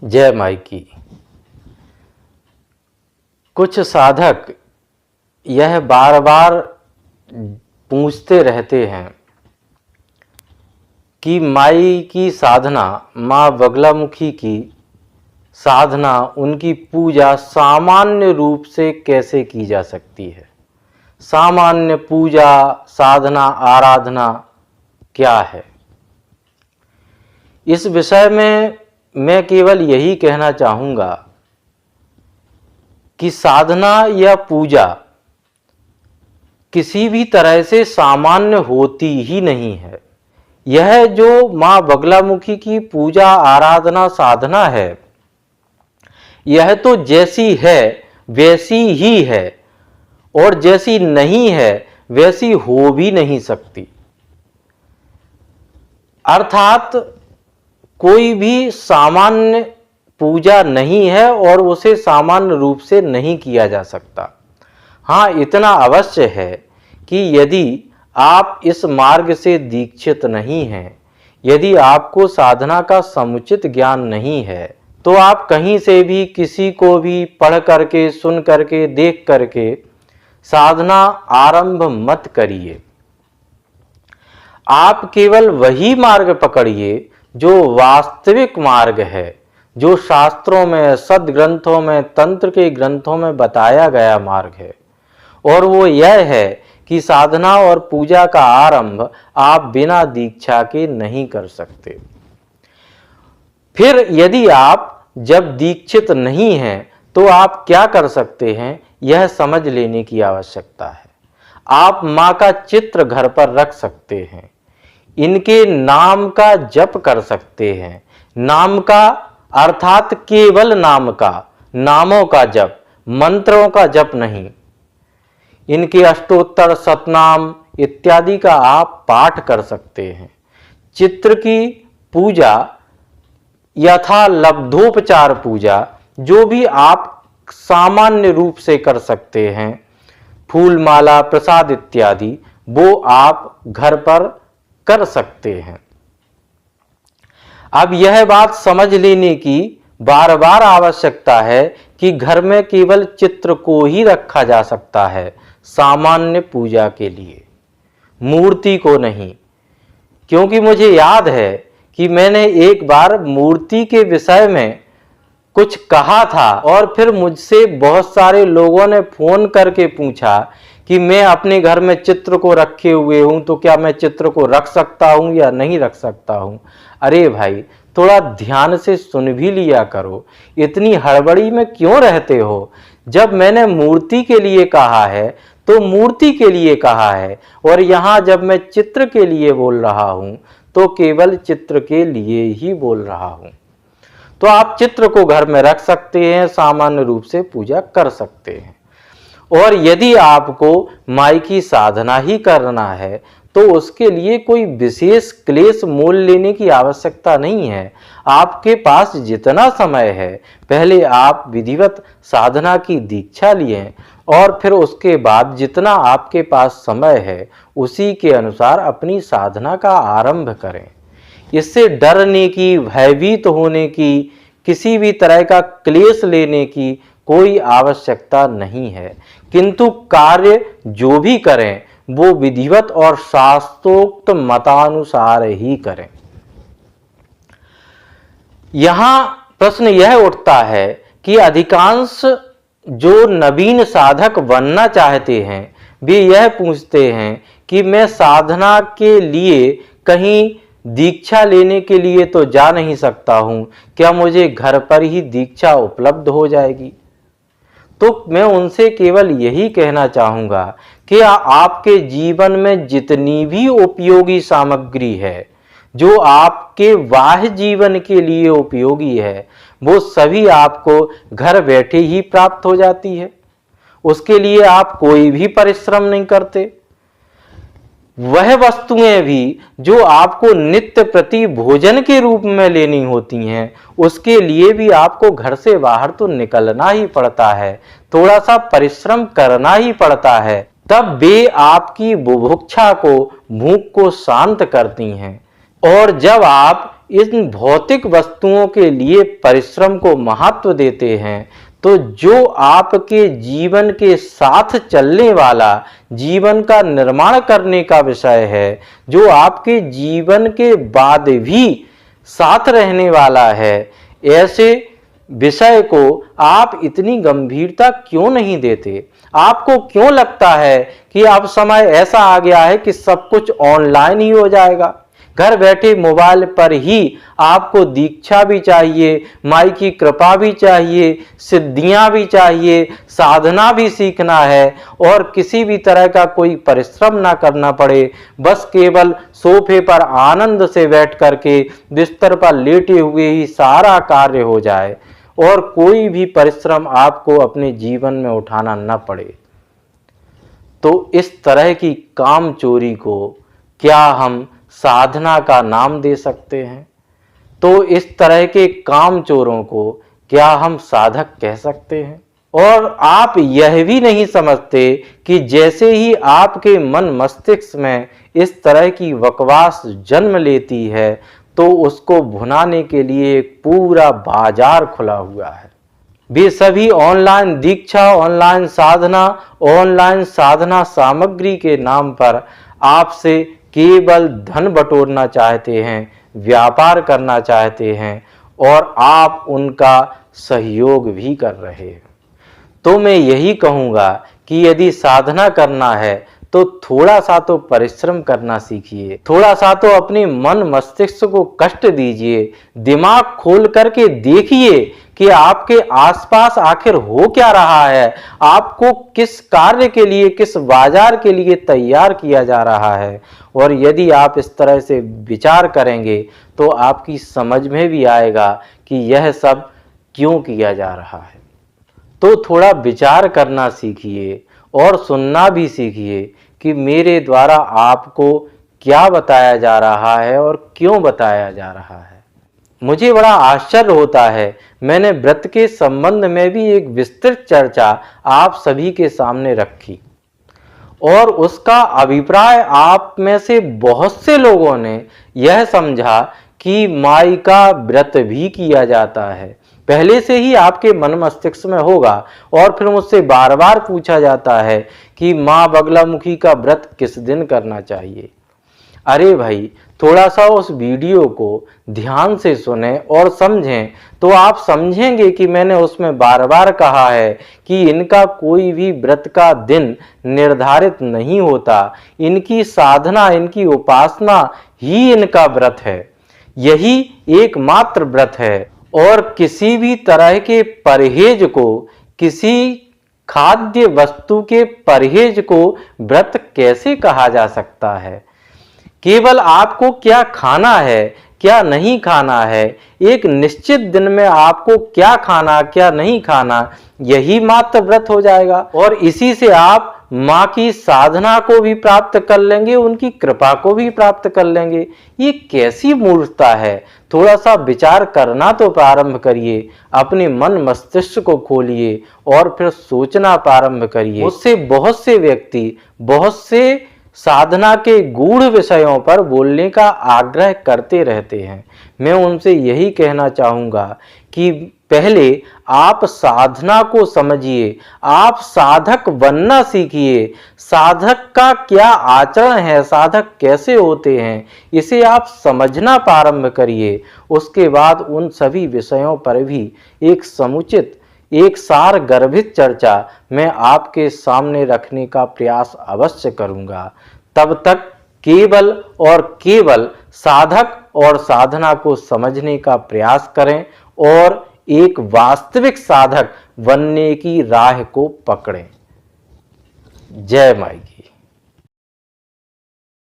जय माई की। कुछ साधक यह बार बार पूछते रहते हैं कि माई की साधना, माँ बगलामुखी की साधना, उनकी पूजा सामान्य रूप से कैसे की जा सकती है। सामान्य पूजा, साधना, आराधना क्या है। इस विषय में मैं केवल यही कहना चाहूँगा कि साधना या पूजा किसी भी तरह से सामान्य होती ही नहीं है। यह जो माँ बगलामुखी की पूजा, आराधना, साधना है, यह तो जैसी है वैसी ही है और जैसी नहीं है वैसी हो भी नहीं सकती। अर्थात कोई भी सामान्य पूजा नहीं है और उसे सामान्य रूप से नहीं किया जा सकता। हाँ, इतना अवश्य है कि यदि आप इस मार्ग से दीक्षित नहीं हैं, यदि आपको साधना का समुचित ज्ञान नहीं है, तो आप कहीं से भी किसी को भी पढ़ करके, सुन करके, देख करके साधना आरंभ मत करिए। आप केवल वही मार्ग पकड़िए जो वास्तविक मार्ग है, जो शास्त्रों में, सद्ग्रंथों में, तंत्र के ग्रंथों में बताया गया मार्ग है। और वो यह है कि साधना और पूजा का आरंभ आप बिना दीक्षा के नहीं कर सकते। फिर यदि आप जब दीक्षित नहीं हैं तो आप क्या कर सकते हैं, यह समझ लेने की आवश्यकता है। आप माँ का चित्र घर पर रख सकते हैं, इनके नाम का जप कर सकते हैं। नाम का अर्थात केवल नाम का, नामों का जप, मंत्रों का जप नहीं। इनके अष्टोत्तर, सतनाम इत्यादि का आप पाठ कर सकते हैं। चित्र की पूजा यथा लब्धोपचार पूजा जो भी आप सामान्य रूप से कर सकते हैं, फूल माला, प्रसाद इत्यादि, वो आप घर पर कर सकते हैं। अब यह बात समझ लेने की बार बार आवश्यकता है कि घर में केवल चित्र को ही रखा जा सकता है सामान्य पूजा के लिए, मूर्ति को नहीं। क्योंकि मुझे याद है कि मैंने एक बार मूर्ति के विषय में कुछ कहा था और फिर मुझसे बहुत सारे लोगों ने फोन करके पूछा कि मैं अपने घर में चित्र को रखे हुए हूं, तो क्या मैं चित्र को रख सकता हूं या नहीं रख सकता हूं। अरे भाई, थोड़ा ध्यान से सुन भी लिया करो, इतनी हड़बड़ी में क्यों रहते हो। जब मैंने मूर्ति के लिए कहा है तो मूर्ति के लिए कहा है, और यहाँ जब मैं चित्र के लिए बोल रहा हूं तो केवल चित्र के लिए ही बोल रहा हूं। तो आप चित्र को घर में रख सकते हैं, सामान्य रूप से पूजा कर सकते हैं। और यदि आपको माई की साधना ही करना है तो उसके लिए कोई विशेष क्लेश मोल लेने की आवश्यकता नहीं है। आपके पास जितना समय है, पहले आप विधिवत साधना की दीक्षा लिए और फिर उसके बाद जितना आपके पास समय है उसी के अनुसार अपनी साधना का आरंभ करें। इससे डरने की, भयभीत होने की, किसी भी तरह का क्लेश लेने की कोई आवश्यकता नहीं है। किंतु कार्य जो भी करें वो विधिवत और शास्त्रोक्त मतानुसार ही करें। यहां प्रश्न यह उठता है कि अधिकांश जो नवीन साधक बनना चाहते हैं वे यह पूछते हैं कि मैं साधना के लिए कहीं दीक्षा लेने के लिए तो जा नहीं सकता हूं, क्या मुझे घर पर ही दीक्षा उपलब्ध हो जाएगी। तो मैं उनसे केवल यही कहना चाहूँगा कि आपके जीवन में जितनी भी उपयोगी सामग्री है, जो आपके बाह्य जीवन के लिए उपयोगी है, वो सभी आपको घर बैठे ही प्राप्त हो जाती है। उसके लिए आप कोई भी परिश्रम नहीं करते। वह वस्तुएं भी जो आपको नित्य प्रति भोजन के रूप में लेनी होती हैं, उसके लिए भी आपको घर से बाहर तो निकलना ही पड़ता है, थोड़ा सा परिश्रम करना ही पड़ता है, तब वे आपकी बुभुक्षा को, भूख को शांत करती हैं। और जब आप इन भौतिक वस्तुओं के लिए परिश्रम को महत्व देते हैं, तो जो आपके जीवन के साथ चलने वाला, जीवन का निर्माण करने का विषय है, जो आपके जीवन के बाद भी साथ रहने वाला है, ऐसे विषय को आप इतनी गंभीरता क्यों नहीं देते? आपको क्यों लगता है कि अब समय ऐसा आ गया है कि सब कुछ ऑनलाइन ही हो जाएगा? घर बैठे मोबाइल पर ही आपको दीक्षा भी चाहिए, माई की कृपा भी चाहिए, सिद्धियां भी चाहिए, साधना भी सीखना है और किसी भी तरह का कोई परिश्रम ना करना पड़े, बस केवल सोफे पर आनंद से बैठ करके बिस्तर पर लेटे हुए ही सारा कार्य हो जाए और कोई भी परिश्रम आपको अपने जीवन में उठाना न पड़े। तो इस तरह की काम चोरी को क्या हम साधना का नाम दे सकते हैं? तो इस तरह के काम चोरों को क्या हम साधक कह सकते हैं? और आप यह भी नहीं समझते कि जैसे ही आपके मन मस्तिष्क में इस तरह की बकवास जन्म लेती है, तो उसको भुनाने के लिए एक पूरा बाजार खुला हुआ है। वे सभी ऑनलाइन दीक्षा, ऑनलाइन साधना सामग्री के नाम पर आपसे केवल धन बटोरना चाहते हैं, व्यापार करना चाहते हैं और आप उनका सहयोग भी कर रहे हैं। तो मैं यही कहूँगा कि यदि साधना करना है तो थोड़ा सा तो परिश्रम करना सीखिए, थोड़ा सा तो अपने मन मस्तिष्क को कष्ट दीजिए, दिमाग खोल करके देखिए कि आपके आसपास आखिर हो क्या रहा है, आपको किस कार्य के लिए, किस बाजार के लिए तैयार किया जा रहा है। और यदि आप इस तरह से विचार करेंगे तो आपकी समझ में भी आएगा कि यह सब क्यों किया जा रहा है। तो थोड़ा विचार करना सीखिए और सुनना भी सीखिए कि मेरे द्वारा आपको क्या बताया जा रहा है और क्यों बताया जा रहा है। मुझे बड़ा आश्चर्य होता है, मैंने व्रत के संबंध में भी एक विस्तृत चर्चा आप सभी के सामने रखी और उसका अभिप्राय आप में से बहुत से लोगों ने यह समझा कि माई का व्रत भी किया जाता है। पहले से ही आपके मन मस्तिष्क में होगा और फिर मुझसे बार बार पूछा जाता है कि माँ बगलामुखी का व्रत किस दिन करना चाहिए। अरे भाई, थोड़ा सा उस वीडियो को ध्यान से सुने और समझें तो आप समझेंगे कि मैंने उसमें बार बार कहा है कि इनका कोई भी व्रत का दिन निर्धारित नहीं होता, इनकी साधना, इनकी उपासना ही इनका व्रत है, यही एकमात्र व्रत है। और किसी भी तरह के परहेज को, किसी खाद्य वस्तु के परहेज को व्रत कैसे कहा जा सकता है? केवल आपको क्या खाना है, क्या नहीं खाना है, एक निश्चित दिन में आपको क्या खाना, क्या नहीं खाना, यही मात्र व्रत हो जाएगा। और इसी से आप माँ की साधना को भी प्राप्त कर लेंगे, उनकी कृपा को भी प्राप्त कर लेंगे। ये कैसी मूर्खता है? थोड़ा सा विचार करना तो प्रारंभ करिए, अपने मन मस्तिष्क को खोलिए और फिर सोचना प्रारंभ करिए। उससे बहुत से व्यक्ति बहुत से साधना के गूढ़ विषयों पर बोलने का आग्रह करते रहते हैं। मैं उनसे यही कहना चाहूँगा कि पहले आप साधना को समझिए, आप साधक बनना सीखिए। साधक का क्या आचरण है, साधक कैसे होते हैं, इसे आप समझना प्रारंभ करिए। उसके बाद उन सभी विषयों पर भी एक समुचित, एक सार गर्भित चर्चा मैं आपके सामने रखने का प्रयास अवश्य करूंगा। तब तक केवल और केवल साधक और साधना को समझने का प्रयास करें और एक वास्तविक साधक बनने की राह को पकड़ें। जय माई की।